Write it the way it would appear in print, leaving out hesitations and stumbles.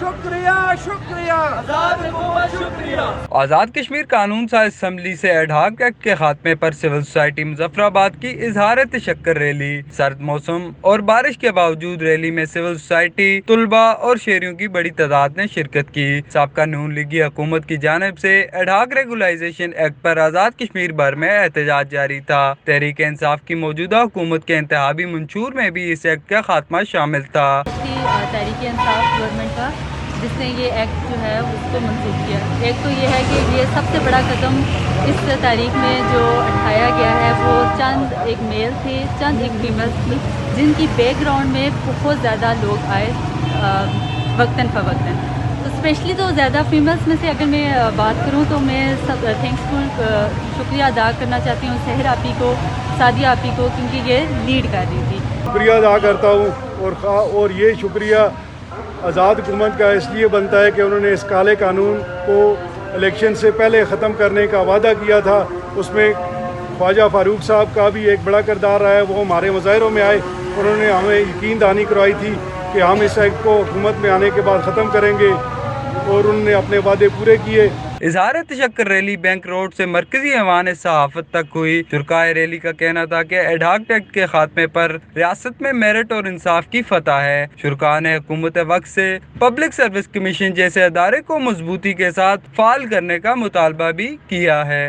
शुक्रिया शुक्रिया आज़ाद कश्मीर कानून साज असम्बली से एडहॉक एक्ट के खात्मे पर सिविल सोसाइटी मुजफ्फराबाद की इजहार तशक्कुर रैली। सर्द मौसम और बारिश के बावजूद रैली में सिविल सोसाइटी, तुलबा और शहरियों की बड़ी तादाद ने शिरकत की। साबका नून लीगी हुकूमत की जानिब से एडहॉक रेगुलाइजेशन एक्ट पर आज़ाद कश्मीर भर में एहतजाज जारी था। तहरीक इंसाफ की मौजूदा हुकूमत के इंतहाबी मंशूर में भी इस एक्ट का खात्मा शामिल था। तहरीक इंसाफ गवर्नमेंट का जिसने ये एक्ट जो है उसको मंजूर किया। एक तो ये है कि ये सबसे बड़ा कदम इस तारीख में जो उठाया गया है वो चंद एक मेल थे, चंद एक फीमेल थी, जिनकी बैकग्राउंड में बहुत ज़्यादा लोग आए वक्तन फ़वक्तन। तो स्पेशली तो ज़्यादा फीमेल्स में से अगर मैं बात करूँ तो मैं सब थैंक्सफुल शुक्रिया अदा करना चाहती हूँ सहर आपी को, सादिया आपी को, क्योंकि ये लीड कर रही थी। शुक्रिया अदा करता हूँ और ये शुक्रिया आज़ाद हुकूमत का इसलिए बनता है कि उन्होंने इस काले कानून को इलेक्शन से पहले ख़त्म करने का वादा किया था। उसमें ख्वाजा फारूक साहब का भी एक बड़ा किरदार रहा है। वो हमारे मुज़ाहिरों में आए, उन्होंने हमें यकीन दहानी करवाई थी कि हम इस एक्ट को हुकूमत में आने के बाद ख़त्म करेंगे और उन्होंने अपने वादे पूरे किए। इजहार तशक्कुर रैली बैंक रोड से मरकजी ऐवान सहाफत तक हुई। शुरकाए रैली का कहना था कि एडहॉक एक्ट के खात्मे पर रियासत में मेरिट और इंसाफ की फतह है। शुरका ने हुकूमत वक्त से पब्लिक सर्विस कमीशन जैसे अदारे को मजबूती के साथ फाल करने का मुतालबा भी किया है।